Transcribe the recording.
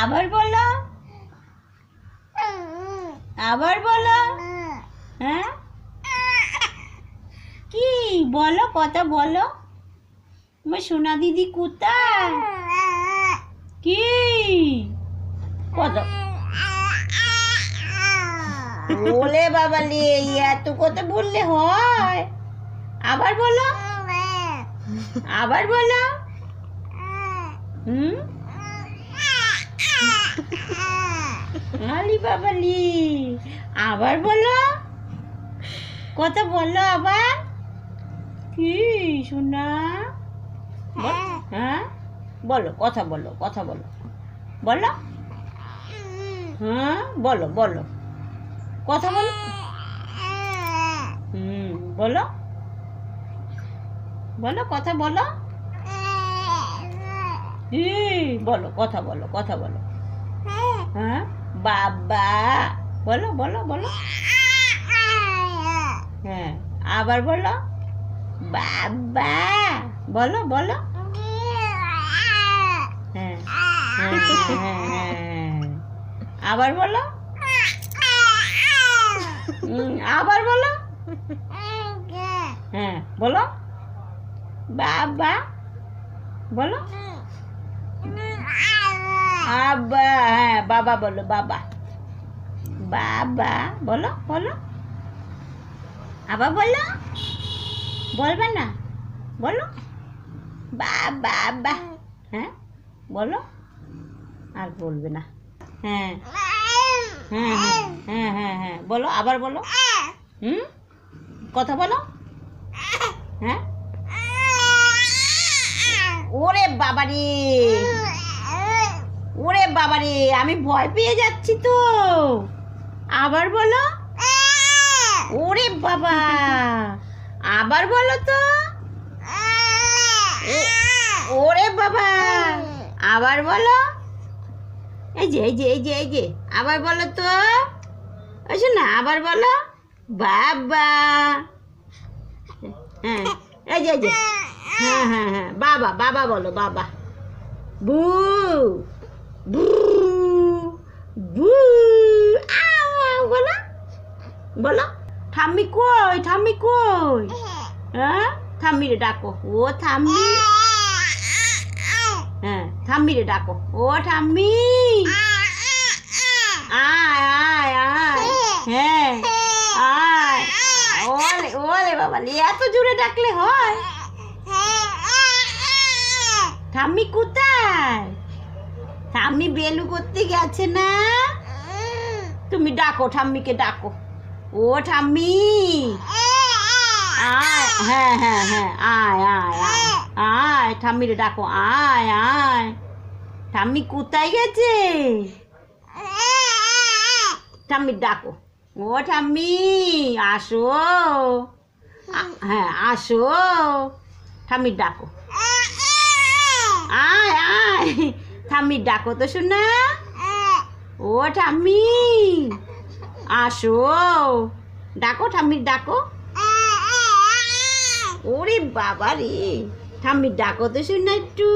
আবার বলো, আবার বলো। হ্যাঁ, কি বলো, কথা বলো। তোমার সোনা দিদি কোথায়? কি কথা? বলে বাবালে, এত কথা বললে হয়? আবার বলো, আবার বলো। আলি বাবালি, আবার বলো, কথা বলো আবার। কি সোনা? হ্যাঁ বলো, কথা বলো, কথা বলো, বলো। হ্যাঁ বলো, বলো, কথা বলো। বলো, বলো, কথা বলো। বলো, কথা বলো, কথা বলো। হ্যাঁ বাবা বলো, বলো, বলো। হ্যাঁ আবার বলো, বাবা বলো, বলো। হ্যাঁ আবার বলো, আবার বলো। হ্যাঁ বলো, বাবা বলো। আবা, হ্যাঁ বাবা বলো, বাবা, বাবা বলো, বলো। আবার বলো, বলবে না, বলো, বাবা বা। হ্যাঁ বলো, আর বলবে না। হ্যাঁ হ্যাঁ হ্যাঁ হ্যাঁ হ্যাঁ বলো, আবার বলো। কথা বলো। হ্যাঁ ওরে বাবারে, ওরে বাবারে, আমি ভয় পেয়ে যাচ্ছি তো। আবার বলো। ওরে বাবা, আবার বলো তো। ওরে বাবা, আবার বলো। এই যে, এই যে, এই যে, এই যে, আবার বলো তো। ওই না, আবার বলো, বাবা। হ্যাঁ এই যে, এই যে, হ্যাঁ হ্যাঁ হ্যাঁ বাবা, বাবা বলো, বাবা। বু বু বু, বলো, বলো। ঠাম্মি কই, ঠাম্মি কই? হ্যাঁ ঠাম্মিরে ডাকো, ও ঠাম্মি। হ্যাঁ ঠাম্মিরে ডাকো, ও ঠাম্মি। আয় আয় আয়, হ্যাঁ আয়। ওলে ওলে বাবা, এত জোরে ডাকলে হয়? ঠাম্মি কোথায়? ঠাম্মি বেলু করতে গেছে না? তুমি ডাকো, ঠাম্মিকে ডাকো, ও ঠাম্মি। আয়, হ্যাঁ হ্যাঁ হ্যাঁ আয় আয় আয় আয়, ঠাম্মিরে ডাকো, আয় আয়। ঠাম্মি কোথায় গেছে? ঠাম্মি ডাকো, ও ঠাম্মি আসো। হ্যাঁ আসো, ঠাম্মি ডাকো, আয় আয়। ঠাম্মি ডাকো তো শোনা, ও ঠাম্মি আসো, ডাকো, ঠাম্মি ডাকো। ওরে বাবা রে, ঠাম্মি ডাকো তো শোনা একটু।